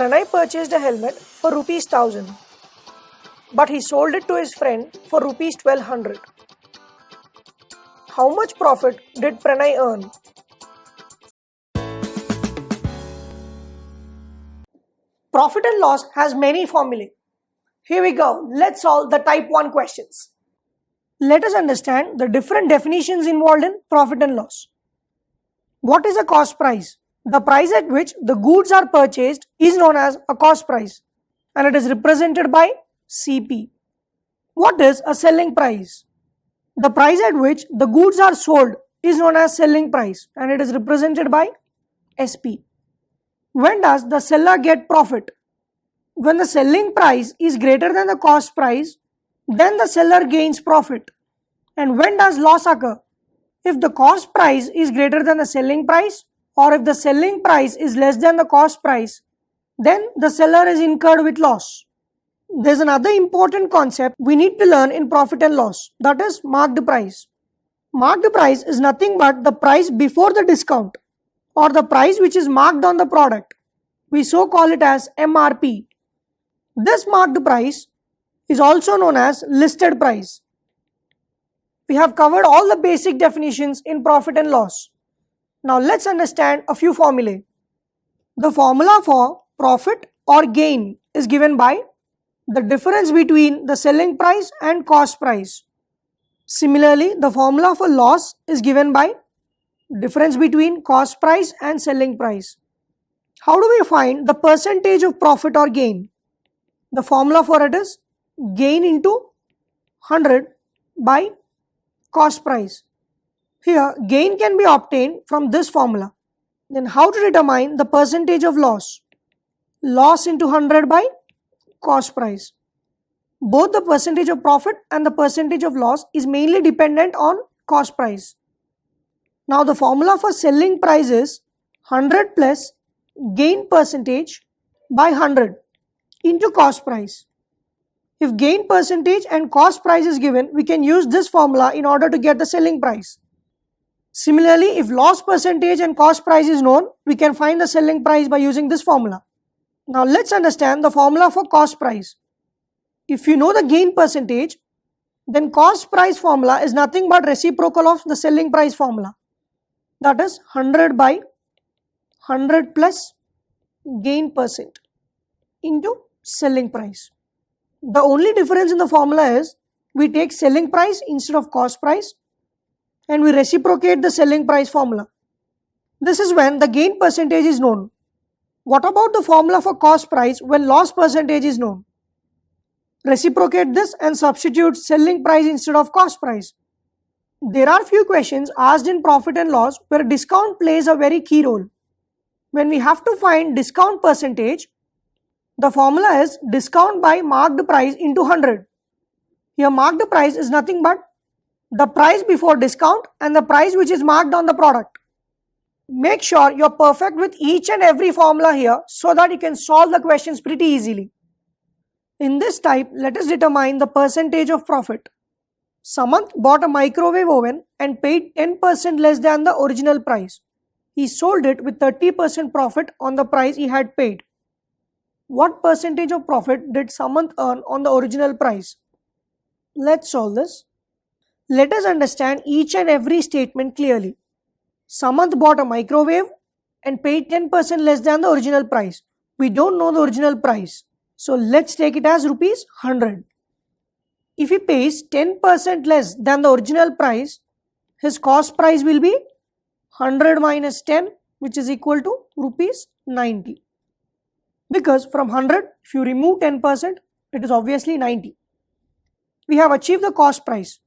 Pranay purchased a helmet for rupees 1000, but he sold it to his friend for rupees 1200. How much profit did Pranay earn? Profit and loss has many formulae. Here we go. Let's solve the type 1 questions. Let us understand the different definitions involved in profit and loss. What is a cost price? The price at which the goods are purchased is known as a cost price, and it is represented by CP. What is a selling price? The price at which the goods are sold is known as selling price, and it is represented by SP. When does the seller get profit? When the selling price is greater than the cost price, then the seller gains profit. And when does loss occur? If the cost price is greater than the selling price, or if the selling price is less than the cost price, then the seller is incurred with loss. There's another important concept we need to learn in profit and loss, that is marked price. Marked price is nothing but the price before the discount, or the price which is marked on the product. We so call it as MRP. This marked price is also known as listed price. We have covered all the basic definitions in profit and loss. Now let's understand a few formulae. The formula for profit or gain is given by the difference between the selling price and cost price. Similarly, the formula for loss is given by difference between cost price and selling price. How do we find the percentage of profit or gain? The formula for it is gain into 100 by cost price. Here, gain can be obtained from this formula. Then how to determine the percentage of loss? Loss into 100 by cost price. Both the percentage of profit and the percentage of loss is mainly dependent on cost price. Now the formula for selling price is 100 plus gain percentage by 100 into cost price. If gain percentage and cost price is given, we can use this formula in order to get the selling price. Similarly, if loss percentage and cost price is known, we can find the selling price by using this formula. Now let's understand the formula for cost price. If you know the gain percentage, then cost price formula is nothing but reciprocal of the selling price formula. That is 100 by 100 plus gain percent into selling price. The only difference in the formula is we take selling price instead of cost price, and we reciprocate the selling price formula. This is when the gain percentage is known. What about the formula for cost price when loss percentage is known? Reciprocate this and substitute selling price instead of cost price. There are few questions asked in profit and loss where discount plays a very key role. When we have to find discount percentage, the formula is discount by marked price into 100. Here marked price is nothing but the price before discount and the price which is marked on the product. Make sure you're perfect with each and every formula here so that you can solve the questions pretty easily. In this type, let us determine the percentage of profit. Samant bought a microwave oven and paid 10% less than the original price. He sold it with 30% profit on the price he had paid. What percentage of profit did Samant earn on the original price? Let's solve this. Let us understand each and every statement clearly. Samant bought a microwave and paid 10% less than the original price. We don't know the original price, so let's take it as rupees 100. If he pays 10% less than the original price, his cost price will be 100 minus 10, which is equal to rupees 90. Because from 100, if you remove 10%, it is obviously 90. We have achieved the cost price.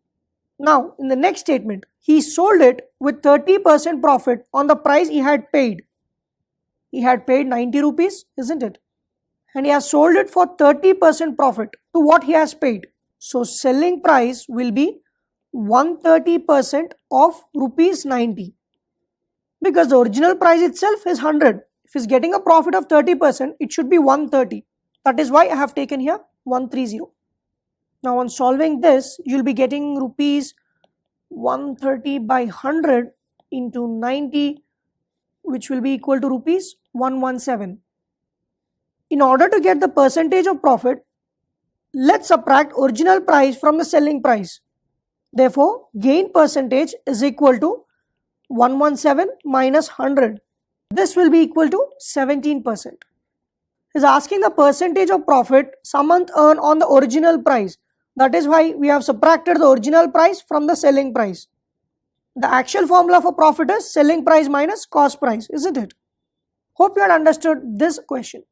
Now, in the next statement, he sold it with 30% profit on the price he had paid. He had paid 90 rupees, isn't it? And he has sold it for 30% profit to what he has paid. So, selling price will be 130% of rupees 90. Because the original price itself is 100. If he is getting a profit of 30%, it should be 130. That is why I have taken here 130. Now on solving this, you will be getting rupees 130 by 100 into 90, which will be equal to rupees 117. In order to get the percentage of profit, let's subtract original price from the selling price. Therefore, gain percentage is equal to 117 minus 100. This will be equal to 17%. Is asking the percentage of profit someone earned on the original price. That is why we have subtracted the original price from the selling price. The actual formula for profit is selling price minus cost price, isn't it? Hope you had understood this question.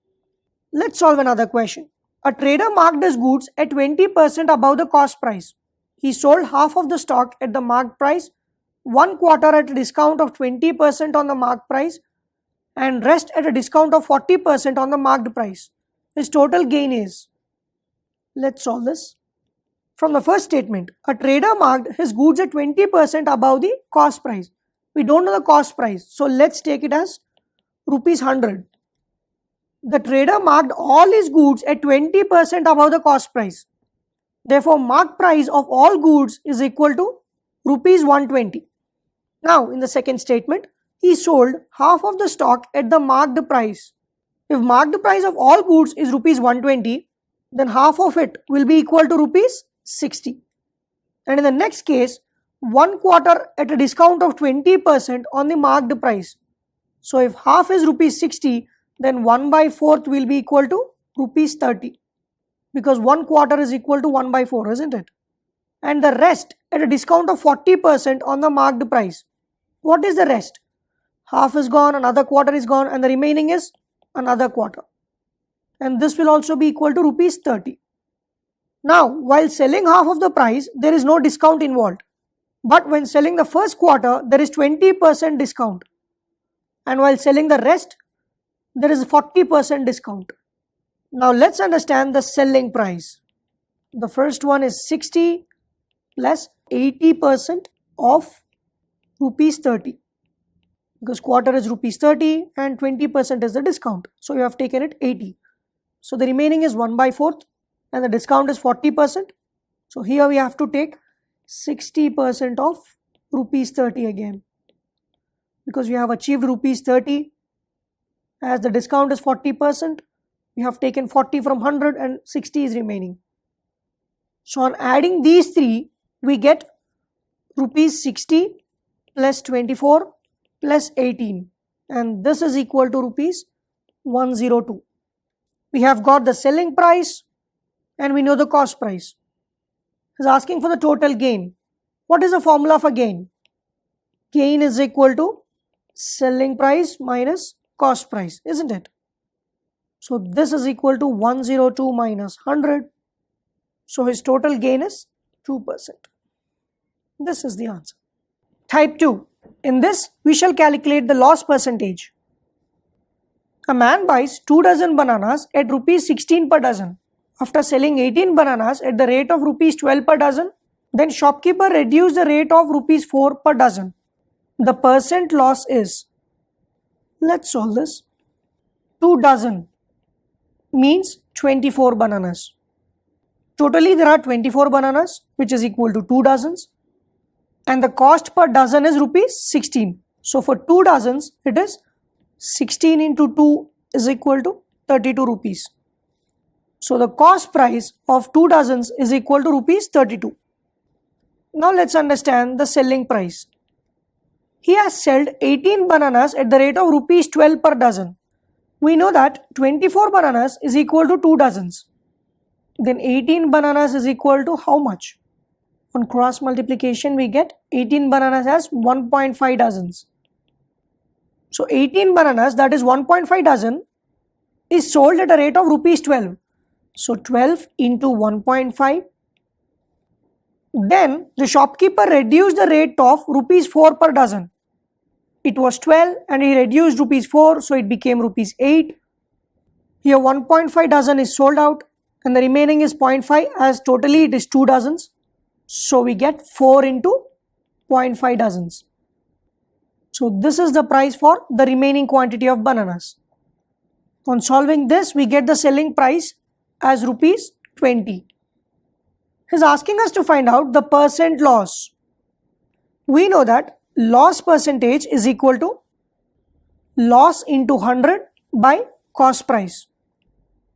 Let's solve another question. A trader marked his goods at 20% above the cost price. He sold half of the stock at the marked price, 1/4 at a discount of 20% on the marked price, and rest at a discount of 40% on the marked price. His total gain is. Let's solve this. From the first statement, a trader marked his goods at 20% above the cost price. We don't know the cost price, so let's take it as rupees 100. The trader marked all his goods at 20% above the cost price. Therefore, marked price of all goods is equal to rupees 120. Now, in the second statement, he sold half of the stock at the marked price. If marked price of all goods is rupees 120, then half of it will be equal to rupees 60. And in the next case, 1/4 at a discount of 20% on the marked price. So if half is rupees 60, then 1/4 will be equal to rupees 30. Because 1/4 is equal to 1/4, isn't it? And the rest at a discount of 40% on the marked price. What is the rest? Half is gone, another quarter is gone, and the remaining is another quarter. And this will also be equal to rupees 30. Now, while selling half of the price, there is no discount involved. But when selling the first quarter, there is 20% discount. And while selling the rest, there is 40% discount. Now, let's understand the selling price. The first one is 60 plus 80% of rupees 30. Because quarter is rupees 30 and 20% is the discount. So, you have taken it 80. So, the remaining is 1/4 and the discount is 40%. So, here we have to take 60% of rupees 30 again. Because we have achieved rupees 30. As the discount is 40%, we have taken 40 from 100 and 60 is remaining. So, on adding these three, we get rupees 60 plus 24 plus 18, and this is equal to rupees 102. We have got the selling price and we know the cost price. It's asking for the total gain. What is the formula for gain? Gain is equal to selling price minus cost price, isn't it? So this is equal to 102 minus 100. So his total gain is 2%. This is the answer. Type 2. In this, we shall calculate the loss percentage. A man buys 2 dozen bananas at rupees 16 per dozen. After selling 18 bananas at the rate of rupees 12 per dozen, then shopkeeper reduced the rate of rupees 4 per dozen. The percent loss is. Let's solve this. 2 dozen means 24 bananas. Totally there are 24 bananas, which is equal to 2 dozens. And the cost per dozen is rupees 16. So for 2 dozens, it is 16 into 2 is equal to 32 rupees. So the cost price of 2 dozens is equal to rupees 32. Now let's understand the selling price. He has sold 18 bananas at the rate of rupees 12 per dozen. We know that 24 bananas is equal to 2 dozens. Then 18 bananas is equal to how much? On cross multiplication, we get 18 bananas as 1.5 dozens. So 18 bananas, that is 1.5 dozen, is sold at a rate of rupees 12. So 12 into 1.5. Then the shopkeeper reduced the rate of rupees 4 per dozen. It was 12 and he reduced rupees 4, so it became rupees 8. Here 1.5 dozen is sold out and the remaining is 0.5, as totally it is 2 dozens. So we get 4 into 0.5 dozens. So this is the price for the remaining quantity of bananas. On solving this, we get the selling price as rupees 20. He's asking us to find out the percent loss. We know that loss percentage is equal to loss into 100 by cost price.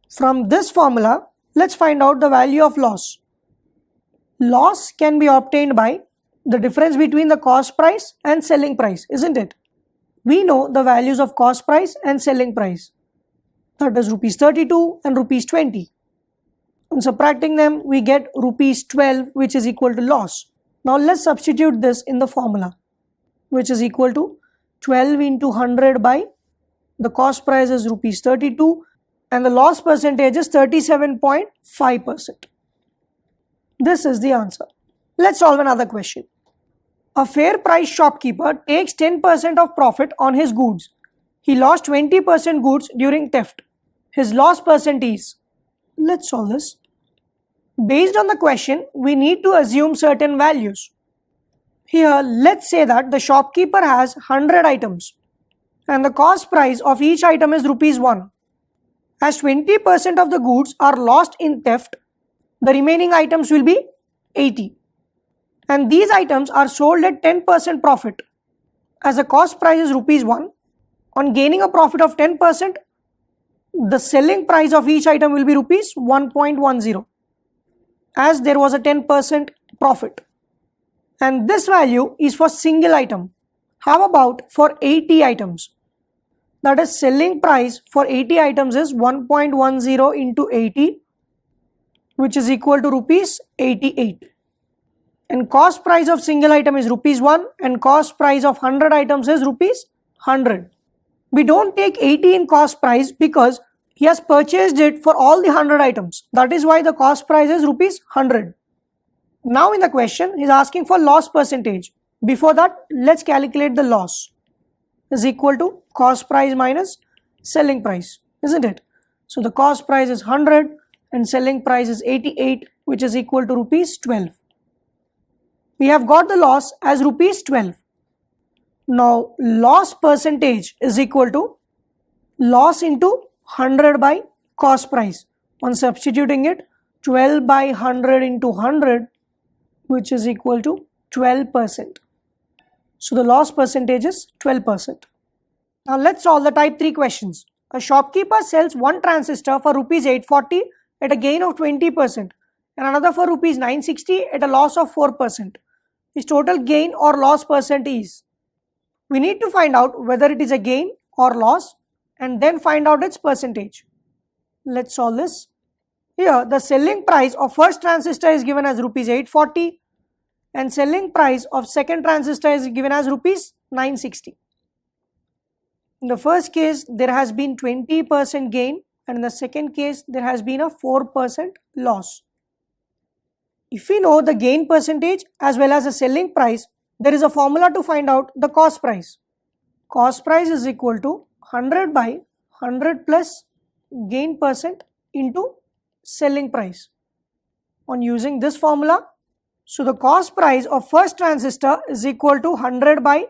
From this formula, let's find out the value of loss. Loss can be obtained by the difference between the cost price and selling price, isn't it? We know the values of cost price and selling price. That is rupees 32 and rupees 20. On subtracting them, we get rupees 12, which is equal to loss. Now let's substitute this in the formula, which is equal to 12 into 100 by the cost price is rupees 32 and the loss percentage is 37.5%. This is the answer. Let's solve another question. A fair price shopkeeper takes 10% of profit on his goods. He lost 20% goods during theft. His loss percent is. Let's solve this. Based on the question, we need to assume certain values. Here, let's say that the shopkeeper has 100 items and the cost price of each item is rupees 1. As 20% of the goods are lost in theft, the remaining items will be 80. And these items are sold at 10% profit. As the cost price is rupees 1, on gaining a profit of 10%, the selling price of each item will be rupees 1.10, as there was a 10% profit. And this value is for single item. How about for 80 items? That is, selling price for 80 items is 1.10 into 80, which is equal to rupees 88. And cost price of single item is rupees 1 and cost price of 100 items is rupees 100. We don't take 80 in cost price because he has purchased it for all the 100 items. That is why the cost price is rupees 100. Now in the question, he is asking for loss percentage. Before that, let's calculate the loss. Is equal to cost price minus selling price, isn't it? So the cost price is 100 and selling price is 88, which is equal to rupees 12. We have got the loss as rupees 12. Now loss percentage is equal to loss into 100 by cost price. On substituting it, 12 by 100 into 100, which is equal to 12%. So the loss percentage is 12%. Now let's solve the type 3 questions. A shopkeeper sells one transistor for rupees 840 at a gain of 20% and another for rupees 960 at a loss of 4%. His total gain or loss percent is. We need to find out whether it is a gain or loss and then find out its percentage. Let's solve this. Here the selling price of first transistor is given as rupees 840 and selling price of second transistor is given as rupees 960. In the first case, there has been 20% gain and in the second case, there has been a 4% loss. If we know the gain percentage as well as the selling price, there is a formula to find out the cost price. Cost price is equal to 100 by 100 plus gain percent into selling price. On using this formula, so the cost price of first transistor is equal to 100 by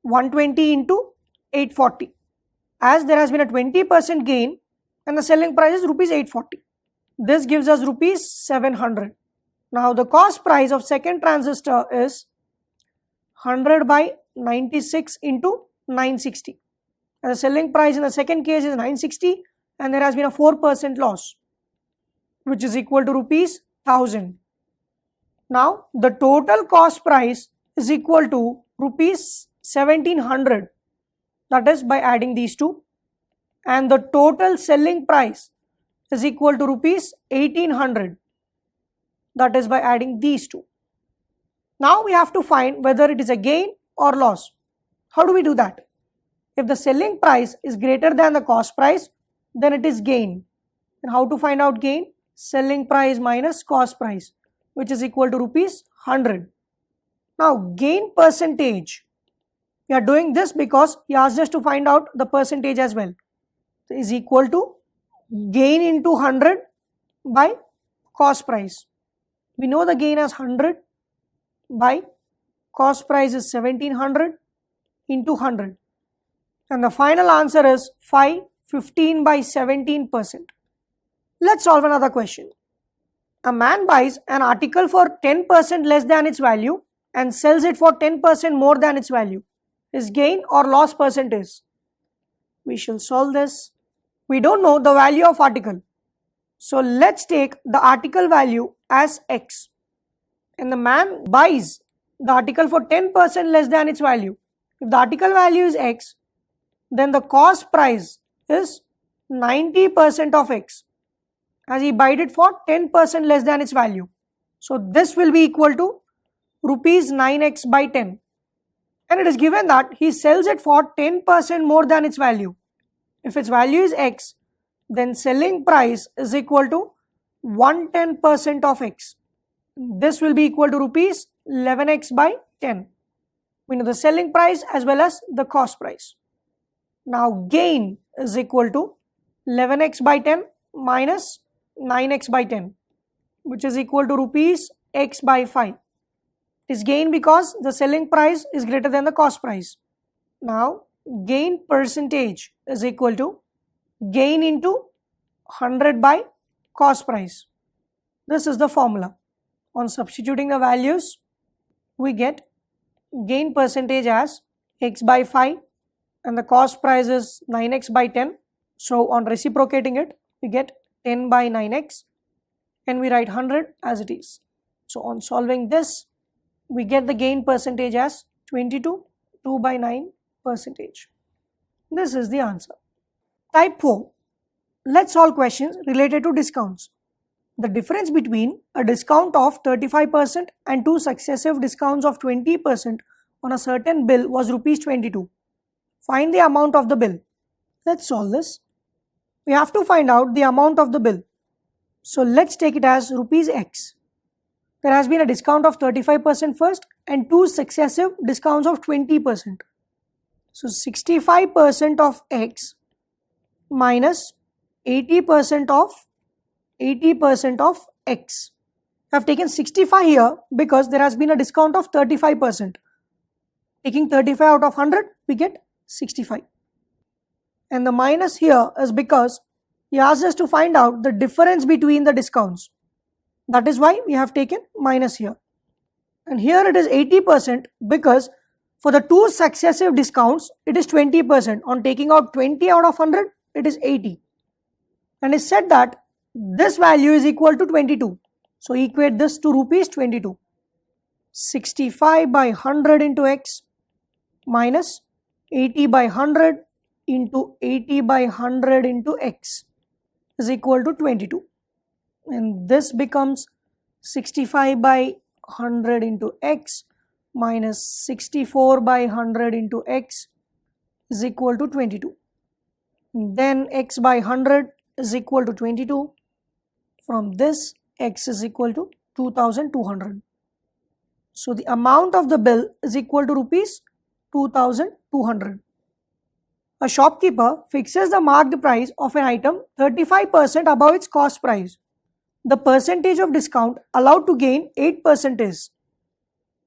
120 into 840. As there has been a 20% gain and the selling price is rupees 840. This gives us rupees 700. Now the cost price of second transistor is 100 by 96 into 960. And the selling price in the second case is 960 and there has been a 4% loss, which is equal to rupees 1000. Now the total cost price is equal to rupees 1700, that is by adding these two, and the total selling price is equal to rupees 1800, that is by adding these two. Now we have to find whether it is a gain or loss. How do we do that? If the selling price is greater than the cost price, then it is gain. And how to find out gain? Selling price minus cost price, which is equal to rupees 100. Now gain percentage. We are doing this because he asked us to find out the percentage as well. So is equal to gain into 100 by cost price. We know the gain as 100 by cost price is 1700 into 100. And the final answer is 15 by 17%. Let's solve another question. A man buys an article for 10% less than its value and sells it for 10% more than its value. His gain or loss percent is. We shall solve this. We don't know the value of article. So let's take the article value as X, and the man buys the article for 10% less than its value. If the article value is X, then the cost price is 90% of X, as he bought it for 10% less than its value. So this will be equal to rupees 9x by 10, and it is given that he sells it for 10% more than its value. If its value is X, then selling price is equal to 110% of X. This will be equal to rupees 11x by 10. We know the selling price as well as the cost price. Now gain is equal to 11x by 10 minus 9x by 10, which is equal to rupees x by 5. It is gain because the selling price is greater than the cost price. Now gain percentage is equal to gain into 100 by cost price. This is the formula. On substituting the values, we get gain percentage as x by 5 and the cost price is 9x by 10. So on reciprocating it, we get 10 by 9x and we write 100 as it is. So on solving this, we get the gain percentage as 22, 2 by 9 percentage. This is the answer. Type 4. Let's solve questions related to discounts. The difference between a discount of 35% and two successive discounts of 20% on a certain bill was rupees 22. Find the amount of the bill. Let's solve this. We have to find out the amount of the bill. So let's take it as rupees X. There has been a discount of 35% first and two successive discounts of 20%. So 65% of X minus 80% of X. I have taken 65 here because there has been a discount of 35%. Taking 35 out of 100, we get 65. And the minus here is because he asked us to find out the difference between the discounts. That is why we have taken minus here. And here it is 80% because for the two successive discounts, it is 20%. On taking out 20 out of 100, it is 80. And it said that this value is equal to 22. So equate this to rupees 22. 65 by 100 into X minus 80 by 100 into 80 by 100 into X is equal to 22. And this becomes 65 by 100 into X minus 64 by 100 into X is equal to 22. And then X by 100 is equal to 22. From this, X is equal to 2200. So the amount of the bill is equal to rupees 2200. A shopkeeper fixes the marked price of an item 35% above its cost price. The percentage of discount allowed to gain 8% is.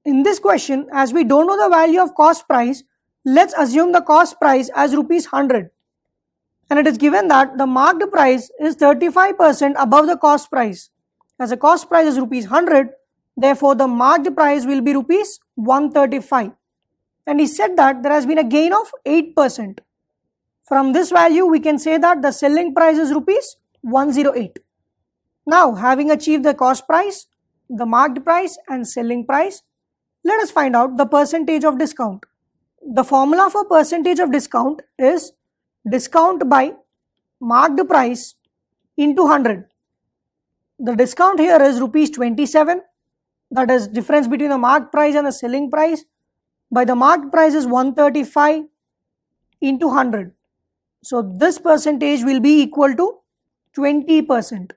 In this question, as we don't know the value of cost price, let's assume the cost price as rupees 100. And it is given that the marked price is 35% above the cost price. As the cost price is rupees 100, therefore the marked price will be rupees 135. And he said that there has been a gain of 8%. From this value, we can say that the selling price is rupees 108. Now, having achieved the cost price, the marked price and selling price, let us find out the percentage of discount. The formula for percentage of discount is discount by marked price into 100. The discount here is rupees 27. That is difference between the marked price and the selling price. By the marked price is 135 into 100. So this percentage will be equal to 20%.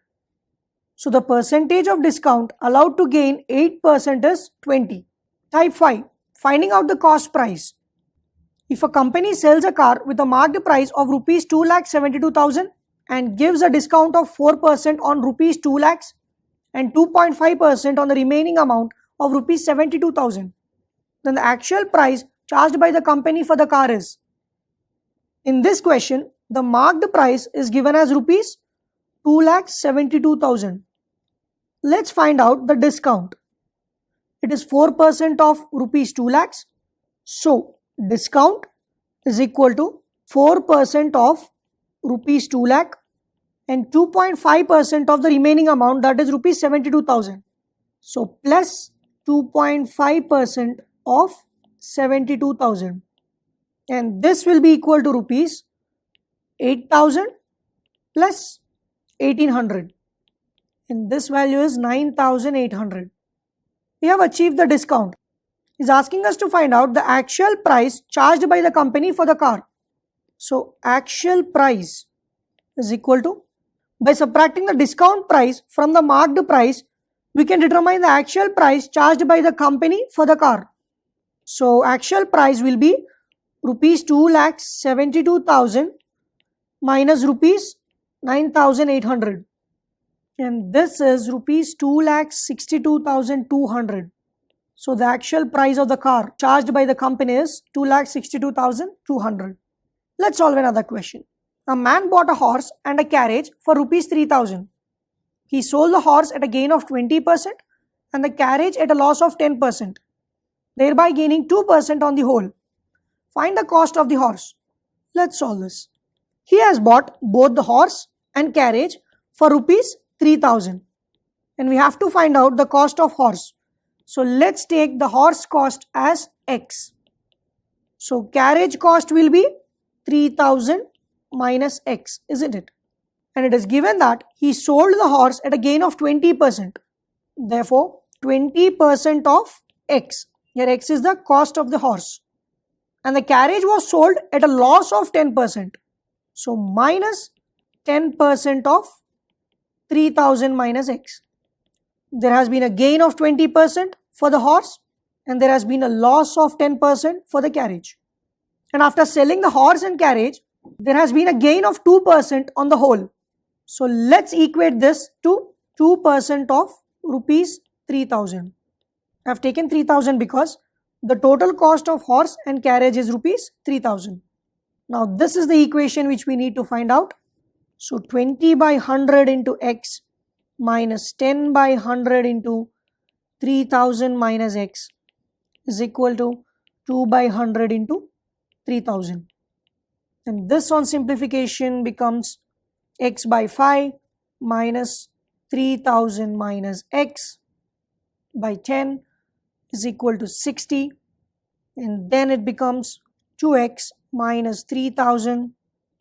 So the percentage of discount allowed to gain 8% is 20. Type 5. Finding out the cost price. If a company sells a car with a marked price of rupees 2,72,000 and gives a discount of 4% on rupees 2 lakhs and 2.5% on the remaining amount of rupees 72,000, then the actual price charged by the company for the car is. In this question, the marked price is given as rupees 2,72,000. Let's find out the discount. It is 4% of rupees 2 lakhs. So, discount is equal to 4% of rupees 2 lakh and 2.5% of the remaining amount, that is rupees 72,000. So plus 2.5% of 72,000, and this will be equal to rupees 8,000 plus 1,800, and this value is 9,800. We have achieved the discount. Is asking us to find out the actual price charged by the company for the car. So actual price is equal to, by subtracting the discount price from the marked price, we can determine the actual price charged by the company for the car. So actual price will be rupees 2,72,000 minus rupees 9,800, and this is rupees 2,62,200. So the actual price of the car charged by the company is 2,62,200. Let's solve another question. A man bought a horse and a carriage for rupees 3,000. He sold the horse at a gain of 20% and the carriage at a loss of 10%, thereby gaining 2% on the whole. Find the cost of the horse. Let's solve this. He has bought both the horse and carriage for rupees 3,000, and we have to find out the cost of horse. So let's take the horse cost as X. So carriage cost will be 3,000 minus X, isn't it? And it is given that he sold the horse at a gain of 20%. Therefore, 20% of X. Here X is the cost of the horse. And the carriage was sold at a loss of 10%. So minus 10% of 3,000 minus X. There has been a gain of 20% for the horse and there has been a loss of 10% for the carriage. And after selling the horse and carriage, there has been a gain of 2% on the whole. So let's equate this to 2% of rupees 3,000. I have taken 3,000 because the total cost of horse and carriage is rupees 3,000. Now this is the equation which we need to find out. So 20 by 100 into X minus 10 by 100 into 3,000 minus X is equal to 2 by 100 into 3,000. And this on simplification becomes X by 5 minus 3,000 minus X by 10 is equal to 60, and then it becomes 2X minus 3,000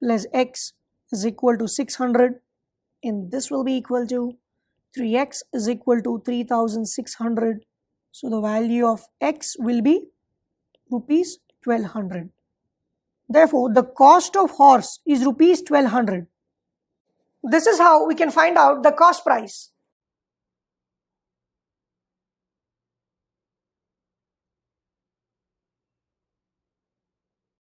plus X is equal to 600, and this will be equal to 3X is equal to 3,600. So the value of X will be rupees 1,200. Therefore, the cost of horse is rupees 1,200. This is how we can find out the cost price.